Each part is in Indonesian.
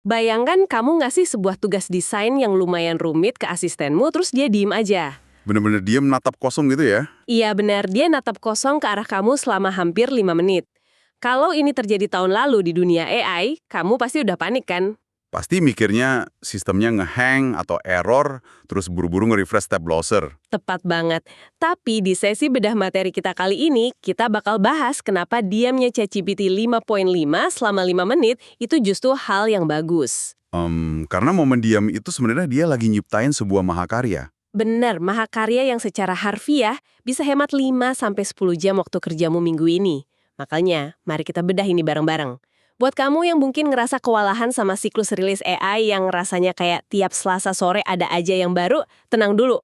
Bayangkan kamu ngasih sebuah tugas desain yang lumayan rumit ke asistenmu, terus dia diem aja. Bener-bener diem natap kosong gitu ya? Iya benar, dia natap kosong ke arah kamu selama hampir 5 menit. Kalau ini terjadi tahun lalu di dunia AI, kamu pasti udah panik kan? Pasti mikirnya sistemnya ngehang atau error, terus buru-buru nge-refresh tab browser. Tepat banget. Tapi di sesi bedah materi kita kali ini, kita bakal bahas kenapa diamnya ChatGPT 5.5 selama 5 menit itu justru hal yang bagus. Karena momen diam itu sebenarnya dia lagi nyiptain sebuah mahakarya. Benar, mahakarya yang secara harfiah bisa hemat 5-10 jam waktu kerjamu minggu ini. Makanya, mari kita bedah ini bareng-bareng. Buat kamu yang mungkin ngerasa kewalahan sama siklus rilis AI yang rasanya kayak tiap Selasa sore ada aja yang baru, tenang dulu.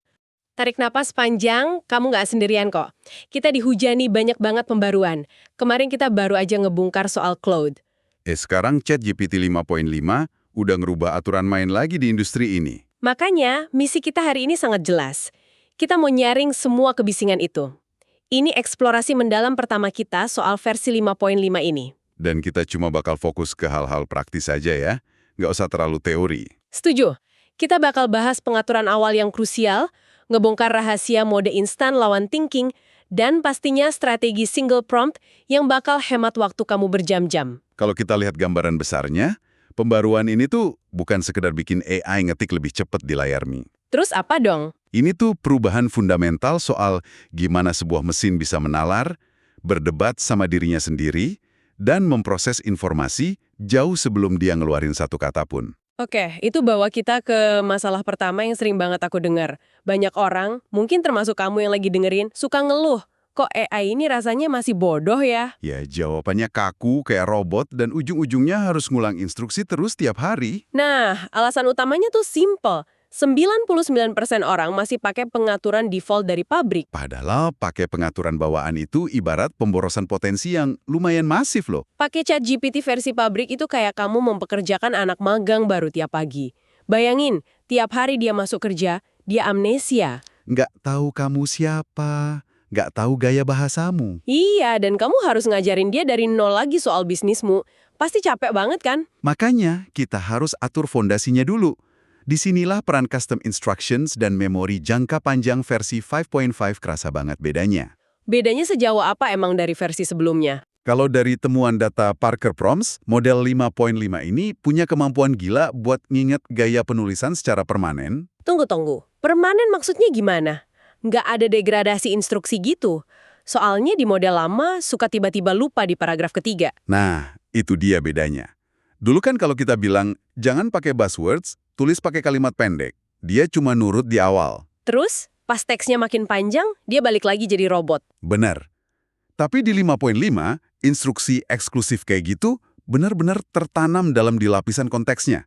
Tarik napas panjang, kamu nggak sendirian kok. Kita dihujani banyak banget pembaruan. Kemarin kita baru aja ngebongkar soal Claude. Sekarang ChatGPT 5.5 udah ngerubah aturan main lagi di industri ini. Makanya, misi kita hari ini sangat jelas. Kita mau nyaring semua kebisingan itu. Ini eksplorasi mendalam pertama kita soal versi 5.5 ini. Dan kita cuma bakal fokus ke hal-hal praktis saja ya, nggak usah terlalu teori. Setuju? Kita bakal bahas pengaturan awal yang krusial, ngebongkar rahasia mode instan lawan thinking, dan pastinya strategi single prompt yang bakal hemat waktu kamu berjam-jam. Kalau kita lihat gambaran besarnya, pembaruan ini tuh bukan sekedar bikin AI ngetik lebih cepat di layar Mi. Terus apa dong? Ini tuh perubahan fundamental soal gimana sebuah mesin bisa menalar, berdebat sama dirinya sendiri, dan memproses informasi jauh sebelum dia ngeluarin satu kata pun. Oke, itu bawa kita ke masalah pertama yang sering banget aku dengar. Banyak orang, mungkin termasuk kamu yang lagi dengerin, suka ngeluh. Kok AI ini rasanya masih bodoh ya? Ya, jawabannya kaku kayak robot dan ujung-ujungnya harus ngulang instruksi terus tiap hari. Nah, alasan utamanya tuh simple. 99% orang masih pakai pengaturan default dari pabrik. Padahal pakai pengaturan bawaan itu ibarat pemborosan potensi yang lumayan masif loh. Pakai ChatGPT versi pabrik itu kayak kamu mempekerjakan anak magang baru tiap pagi. Bayangin, tiap hari dia masuk kerja, dia amnesia. Nggak tahu kamu siapa, nggak tahu gaya bahasamu. Iya, dan kamu harus ngajarin dia dari nol lagi soal bisnismu. Pasti capek banget kan? Makanya kita harus atur fondasinya dulu. Disinilah peran custom instructions dan memori jangka panjang versi 5.5 kerasa banget bedanya. Bedanya sejauh apa emang dari versi sebelumnya? Kalau dari temuan data Parker Prompts, model 5.5 ini punya kemampuan gila buat nginget gaya penulisan secara permanen. Tunggu. Permanen maksudnya gimana? Nggak ada degradasi instruksi gitu. Soalnya di model lama suka tiba-tiba lupa di paragraf ketiga. Nah, itu dia bedanya. Dulu kan kalau kita bilang, jangan pakai buzzwords, tulis pakai kalimat pendek. Dia cuma nurut di awal. Terus, pas teksnya makin panjang, dia balik lagi jadi robot. Benar. Tapi di 5.5, instruksi eksklusif kayak gitu benar-benar tertanam dalam di lapisan konteksnya.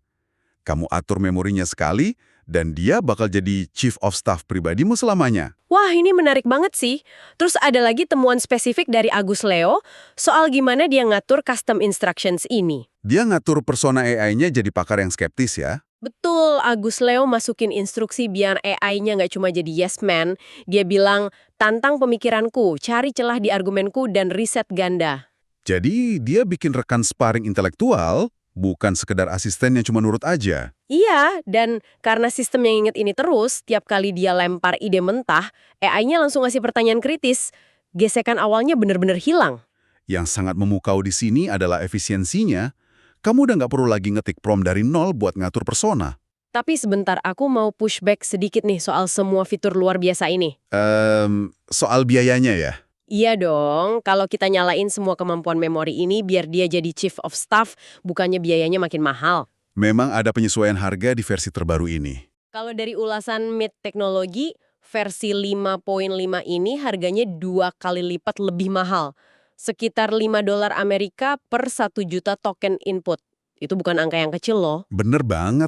Kamu atur memorinya sekali, dan dia bakal jadi chief of staff pribadimu selamanya. Wah, ini menarik banget sih. Terus ada lagi temuan spesifik dari Agus Leo soal gimana dia ngatur custom instructions ini. Dia ngatur persona AI-nya jadi pakar yang skeptis ya. Betul, Agus Leo masukin instruksi biar AI-nya nggak cuma jadi yes man. Dia bilang, tantang pemikiranku, cari celah di argumenku, dan riset ganda. Jadi dia bikin rekan sparring intelektual, bukan sekedar asisten yang cuma nurut aja. Iya, dan karena sistem yang inget ini terus, tiap kali dia lempar ide mentah, AI-nya langsung ngasih pertanyaan kritis. Gesekan awalnya bener-bener hilang. Yang sangat memukau di sini adalah efisiensinya. Kamu udah nggak perlu lagi ngetik prompt dari nol buat ngatur persona. Tapi sebentar, aku mau pushback sedikit nih soal semua fitur luar biasa ini. Soal biayanya ya? Iya dong, kalau kita nyalain semua kemampuan memori ini biar dia jadi chief of staff, bukannya biayanya makin mahal. Memang ada penyesuaian harga di versi terbaru ini. Kalau dari ulasan Mid Teknologi, versi 5.5 ini harganya 2 kali lipat lebih mahal. Sekitar $5 Amerika per 1 juta token input. Itu bukan angka yang kecil loh. Bener banget.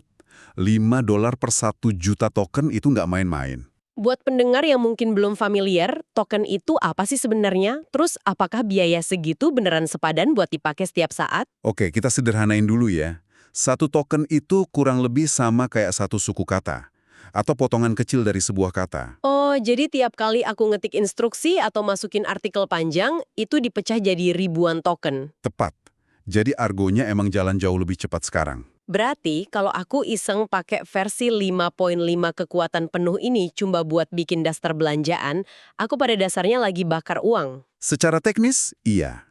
$5 per 1 juta token itu nggak main-main. Buat pendengar yang mungkin belum familiar, token itu apa sih sebenarnya? Terus apakah biaya segitu beneran sepadan buat dipakai setiap saat? Oke, kita sederhanain dulu ya. Satu token itu kurang lebih sama kayak satu suku kata. Atau potongan kecil dari sebuah kata. Oh, jadi tiap kali aku ngetik instruksi atau masukin artikel panjang, itu dipecah jadi ribuan token. Tepat. Jadi argonya emang jalan jauh lebih cepat sekarang. Berarti kalau aku iseng pakai versi 5.5 kekuatan penuh ini cuma buat bikin daftar belanjaan, aku pada dasarnya lagi bakar uang. Secara teknis, iya.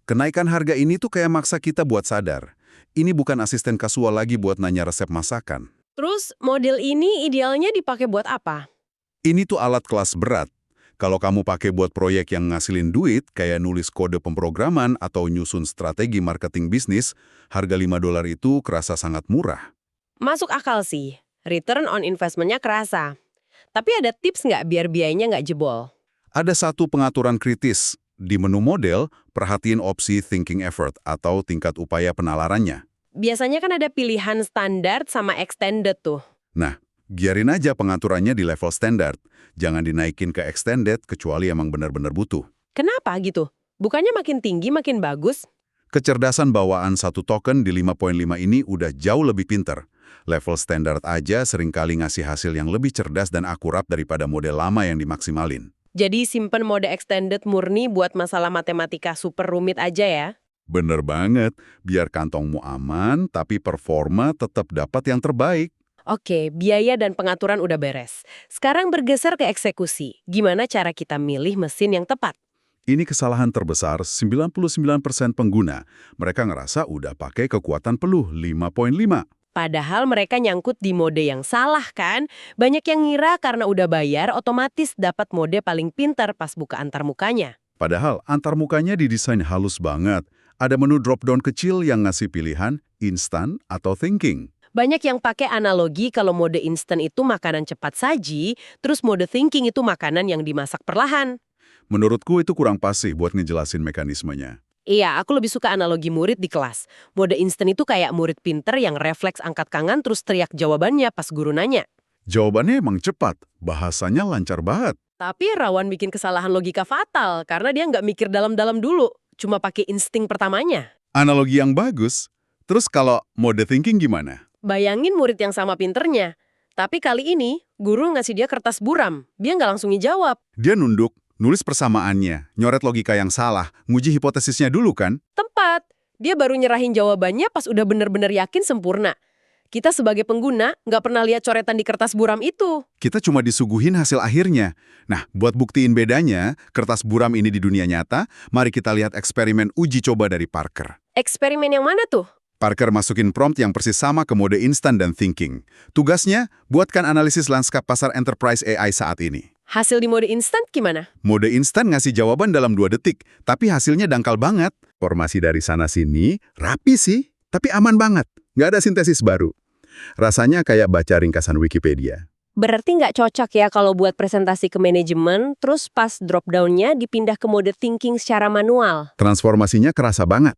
Kenaikan harga ini tuh kayak maksa kita buat sadar. Ini bukan asisten kasual lagi buat nanya resep masakan. Terus model ini idealnya dipakai buat apa? Ini tuh alat kelas berat. Kalau kamu pakai buat proyek yang ngasilin duit, kayak nulis kode pemrograman atau nyusun strategi marketing bisnis, harga $5 itu kerasa sangat murah. Masuk akal sih. Return on investment-nya kerasa. Tapi ada tips nggak biar biayanya nggak jebol? Ada satu pengaturan kritis. Di menu model, perhatiin opsi thinking effort atau tingkat upaya penalarannya. Biasanya kan ada pilihan standar sama extended tuh. Nah, biarin aja pengaturannya di level standar. Jangan dinaikin ke extended kecuali emang benar-benar butuh. Kenapa gitu? Bukannya makin tinggi makin bagus? Kecerdasan bawaan satu token di 5.5 ini udah jauh lebih pinter. Level standar aja seringkali ngasih hasil yang lebih cerdas dan akurat daripada model lama yang dimaksimalin. Jadi simpen mode extended murni buat masalah matematika super rumit aja ya? Bener banget, biar kantongmu aman, tapi performa tetap dapat yang terbaik. Oke, biaya dan pengaturan udah beres. Sekarang bergeser ke eksekusi. Gimana cara kita milih mesin yang tepat? Ini kesalahan terbesar 99% pengguna. Mereka ngerasa udah pakai kekuatan penuh 5.5. Padahal mereka nyangkut di mode yang salah kan? Banyak yang ngira karena udah bayar otomatis dapat mode paling pintar pas buka antarmukanya. Padahal antarmukanya didesain halus banget. Ada menu drop-down kecil yang ngasih pilihan instant atau thinking. Banyak yang pakai analogi kalau mode instant itu makanan cepat saji, terus mode thinking itu makanan yang dimasak perlahan. Menurutku itu kurang pas sih buat ngejelasin mekanismenya. Iya, aku lebih suka analogi murid di kelas. Mode instant itu kayak murid pinter yang refleks angkat tangan terus teriak jawabannya pas guru nanya. Jawabannya emang cepat, bahasanya lancar banget. Tapi rawan bikin kesalahan logika fatal karena dia nggak mikir dalam-dalam dulu, cuma pakai insting pertamanya. Analogi yang bagus. Terus kalau mode thinking gimana? Bayangin murid yang sama pinternya. Tapi kali ini, guru ngasih dia kertas buram. Dia nggak langsung jawab. Dia nunduk, nulis persamaannya, nyoret logika yang salah, nguji hipotesisnya dulu kan? Tepat. Dia baru nyerahin jawabannya pas udah bener-bener yakin sempurna. Kita sebagai pengguna nggak pernah lihat coretan di kertas buram itu. Kita cuma disuguhin hasil akhirnya. Nah, buat buktiin bedanya, kertas buram ini di dunia nyata, mari kita lihat eksperimen uji coba dari Parker. Eksperimen yang mana tuh? Parker masukin prompt yang persis sama ke mode instant dan thinking. Tugasnya, buatkan analisis lanskap pasar enterprise AI saat ini. Hasil di mode instant gimana? Mode instan ngasih jawaban dalam 2 detik, tapi hasilnya dangkal banget. Formasi dari sana-sini, rapi sih, tapi aman banget. Nggak ada sintesis baru. Rasanya kayak baca ringkasan Wikipedia. Berarti nggak cocok ya kalau buat presentasi ke manajemen, terus pas drop-down-nya dipindah ke mode thinking secara manual. Transformasinya kerasa banget.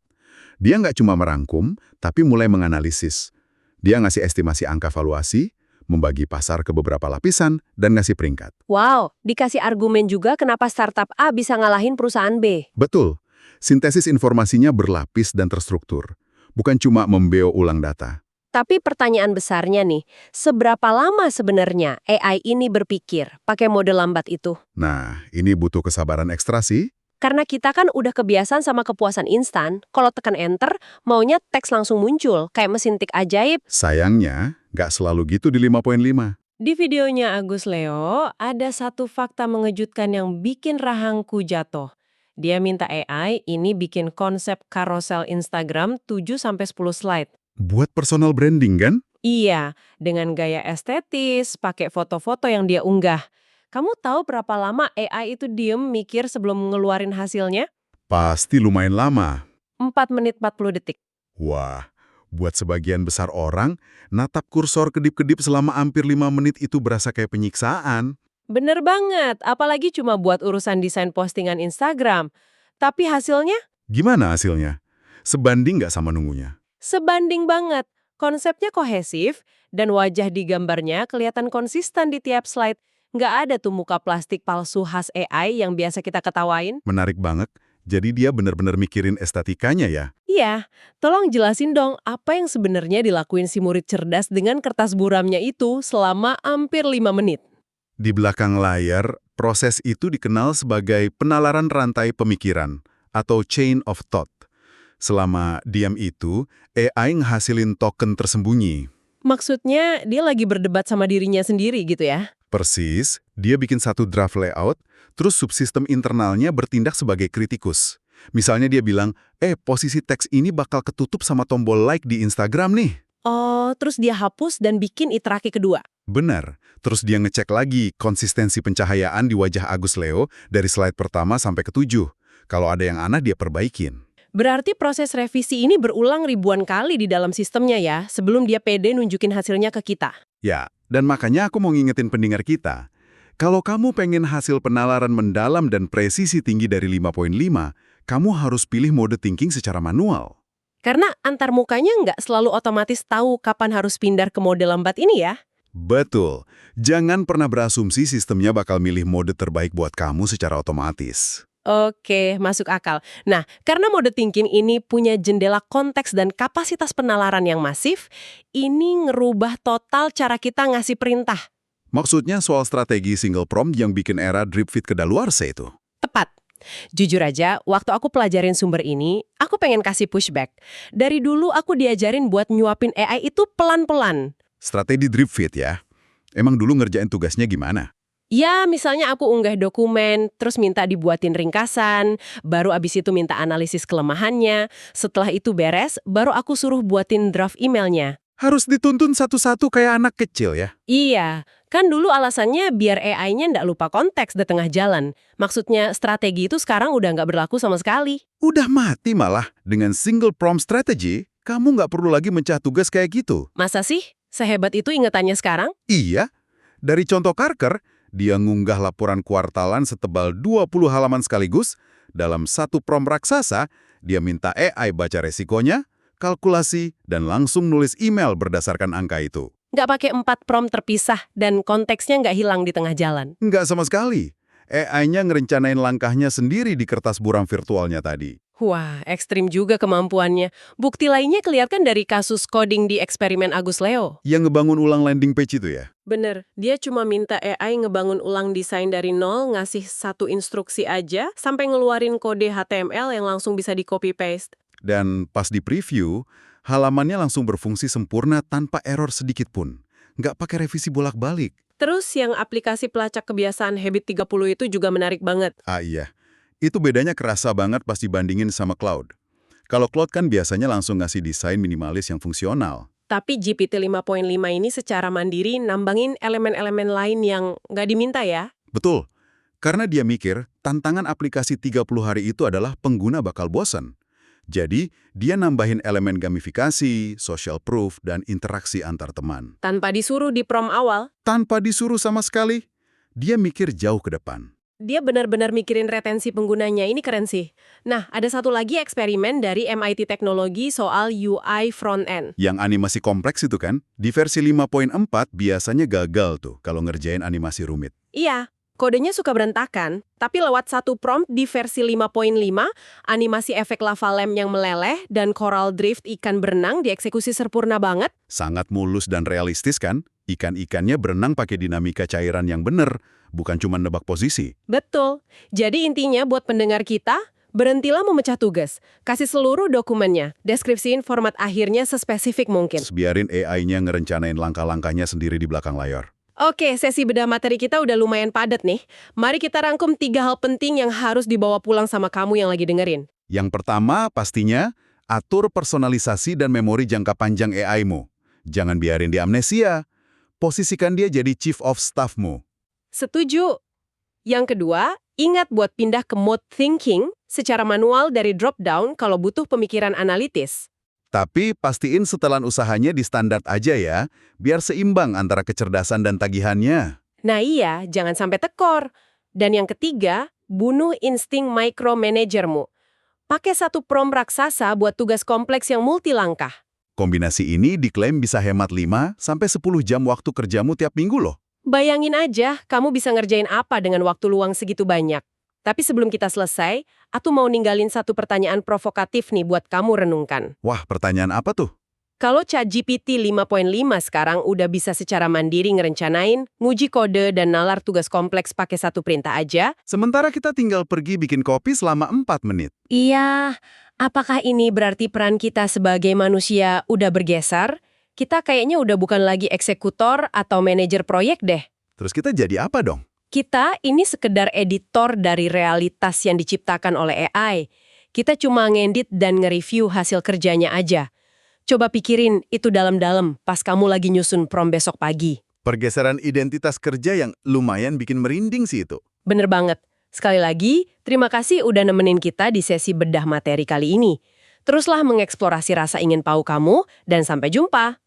Dia nggak cuma merangkum, tapi mulai menganalisis. Dia ngasih estimasi angka valuasi, membagi pasar ke beberapa lapisan, dan ngasih peringkat. Wow, dikasih argumen juga kenapa startup A bisa ngalahin perusahaan B. Betul, sintesis informasinya berlapis dan terstruktur. Bukan cuma membeo ulang data. Tapi pertanyaan besarnya nih, seberapa lama sebenarnya AI ini berpikir pakai mode lambat itu? Nah, ini butuh kesabaran ekstra sih. Karena kita kan udah kebiasaan sama kepuasan instan, kalau tekan enter, maunya teks langsung muncul, kayak mesin tik ajaib. Sayangnya, nggak selalu gitu di 5.5. Di videonya Agus Leo, ada satu fakta mengejutkan yang bikin rahangku jatuh. Dia minta AI ini bikin konsep carousel Instagram 7-10 slide. Buat personal branding kan? Iya, dengan gaya estetis, pakai foto-foto yang dia unggah. Kamu tahu berapa lama AI itu diem mikir sebelum ngeluarin hasilnya? Pasti lumayan lama. 4 menit 40 detik. Wah, buat sebagian besar orang, natap kursor kedip-kedip selama hampir 5 menit itu berasa kayak penyiksaan. Bener banget, apalagi cuma buat urusan desain postingan Instagram. Tapi hasilnya? Gimana hasilnya? Sebanding nggak sama nunggunya? Sebanding banget. Konsepnya kohesif, dan wajah di gambarnya kelihatan konsisten di tiap slide. Nggak ada tuh muka plastik palsu khas AI yang biasa kita ketawain. Menarik banget. Jadi dia benar-benar mikirin estetikanya ya? Iya, tolong jelasin dong apa yang sebenarnya dilakuin si murid cerdas dengan kertas buramnya itu selama hampir 5 menit. Di belakang layar, proses itu dikenal sebagai penalaran rantai pemikiran atau chain of thought. Selama diam itu, AI ngehasilin token tersembunyi. Maksudnya dia lagi berdebat sama dirinya sendiri gitu ya? Persis, dia bikin satu draft layout, terus subsistem internalnya bertindak sebagai kritikus. Misalnya dia bilang, posisi teks ini bakal ketutup sama tombol like di Instagram nih. Oh, terus dia hapus dan bikin iterasi kedua. Benar. Terus dia ngecek lagi konsistensi pencahayaan di wajah Agus Leo dari slide pertama sampai ke-7. Kalau ada yang aneh dia perbaikin. Berarti proses revisi ini berulang ribuan kali di dalam sistemnya ya, sebelum dia pede nunjukin hasilnya ke kita. Ya, dan makanya aku mau ngingetin pendengar kita. Kalau kamu pengen hasil penalaran mendalam dan presisi tinggi dari 5.5, kamu harus pilih mode thinking secara manual. Karena antar mukanya nggak selalu otomatis tahu kapan harus pindah ke mode lambat ini ya. Betul. Jangan pernah berasumsi sistemnya bakal milih mode terbaik buat kamu secara otomatis. Oke, masuk akal. Nah, karena mode thinking ini punya jendela konteks dan kapasitas penalaran yang masif, ini ngerubah total cara kita ngasih perintah. Maksudnya soal strategi single prompt yang bikin era drip feed kedaluarsa itu. Tepat. Jujur aja, waktu aku pelajarin sumber ini, aku pengen kasih pushback. Dari dulu aku diajarin buat nyuapin AI itu pelan-pelan. Strategi drip feed ya. Emang dulu ngerjain tugasnya gimana? Ya, misalnya aku unggah dokumen, terus minta dibuatin ringkasan, baru abis itu minta analisis kelemahannya. Setelah itu beres, baru aku suruh buatin draft emailnya. Harus dituntun satu-satu kayak anak kecil ya? Iya, kan dulu alasannya biar AI-nya ndak lupa konteks di tengah jalan. Maksudnya strategi itu sekarang udah nggak berlaku sama sekali. Udah mati malah. Dengan single prompt strategy, kamu nggak perlu lagi mencah tugas kayak gitu. Masa sih? Sehebat itu ingetannya sekarang? Iya. Dari contoh Karker, dia ngunggah laporan kuartalan setebal 20 halaman sekaligus. Dalam satu prompt raksasa, dia minta AI baca resikonya, kalkulasi, dan langsung nulis email berdasarkan angka itu. Nggak pakai 4 prompt terpisah dan konteksnya nggak hilang di tengah jalan. Nggak sama sekali. AI-nya ngerencanain langkahnya sendiri di kertas buram virtualnya tadi. Wah, ekstrim juga kemampuannya. Bukti lainnya kelihatan dari kasus coding di eksperimen Agus Leo. Yang ngebangun ulang landing page itu ya? Bener, dia cuma minta AI ngebangun ulang desain dari nol, ngasih satu instruksi aja, sampai ngeluarin kode HTML yang langsung bisa di-copy-paste. Dan pas di preview, halamannya langsung berfungsi sempurna tanpa error sedikit pun. Nggak pakai revisi bolak-balik. Terus yang aplikasi pelacak kebiasaan Habit 30 itu juga menarik banget. Ah iya, itu bedanya kerasa banget pas dibandingin sama Cloud. Kalau Cloud kan biasanya langsung ngasih desain minimalis yang fungsional. Tapi GPT 5.5 ini secara mandiri nambangin elemen-elemen lain yang nggak diminta ya. Betul, karena dia mikir tantangan aplikasi 30 hari itu adalah pengguna bakal bosan. Jadi, dia nambahin elemen gamifikasi, social proof, dan interaksi antar teman. Tanpa disuruh di prompt awal, Tanpa disuruh sama sekali, dia mikir jauh ke depan. dia benar-benar mikirin retensi penggunanya. Ini keren sih. Nah, ada satu lagi eksperimen dari MIT Teknologi soal UI front-end. Yang animasi kompleks itu kan, di versi 5.4 biasanya gagal tuh kalau ngerjain animasi rumit. Iya, kodenya suka berantakan, tapi lewat satu prompt di versi 5.5, animasi efek lava lamp yang meleleh dan coral drift ikan berenang dieksekusi sempurna banget. Sangat mulus dan realistis kan? Ikan-ikannya berenang pakai dinamika cairan yang bener, bukan cuma nebak posisi. Betul. Jadi intinya buat pendengar kita, berhentilah memecah tugas. Kasih seluruh dokumennya, deskripsiin format akhirnya sespesifik mungkin. Terus biarin AI-nya ngerencanain langkah-langkahnya sendiri di belakang layar. Oke, sesi bedah materi kita udah lumayan padat nih. Mari kita rangkum 3 hal penting yang harus dibawa pulang sama kamu yang lagi dengerin. Yang pertama, pastinya, atur personalisasi dan memori jangka panjang AI-mu. Jangan biarin dia amnesia. Posisikan dia jadi chief of staff-mu. Setuju. Yang kedua, ingat buat pindah ke mode thinking secara manual dari drop-down kalau butuh pemikiran analitis. Tapi pastiin setelan usahanya di standar aja ya, biar seimbang antara kecerdasan dan tagihannya. Nah iya, jangan sampai tekor. Dan yang ketiga, bunuh insting micromanagermu. Pakai satu prompt raksasa buat tugas kompleks yang multilangkah. Kombinasi ini diklaim bisa hemat 5-10 jam waktu kerjamu tiap minggu loh. Bayangin aja, kamu bisa ngerjain apa dengan waktu luang segitu banyak. Tapi sebelum kita selesai, aku mau ninggalin satu pertanyaan provokatif nih buat kamu renungkan. Wah, pertanyaan apa tuh? Kalau ChatGPT 5.5 sekarang udah bisa secara mandiri ngerencanain, nguji kode, dan nalar tugas kompleks pakai satu perintah aja, Sementara kita tinggal pergi bikin kopi selama 4 menit. iya, Apakah ini berarti peran kita sebagai manusia udah bergeser? Kita kayaknya udah bukan lagi eksekutor atau manajer proyek deh. Terus kita jadi apa dong? Kita ini sekedar editor dari realitas yang diciptakan oleh AI. Kita cuma ngedit dan nge-review hasil kerjanya aja. Coba pikirin itu dalam-dalam pas kamu lagi nyusun prom besok pagi. Pergeseran identitas kerja yang lumayan bikin merinding sih itu. Bener banget. Sekali lagi, terima kasih udah nemenin kita di sesi bedah materi kali ini. Teruslah mengeksplorasi rasa ingin tahu kamu, dan sampai jumpa.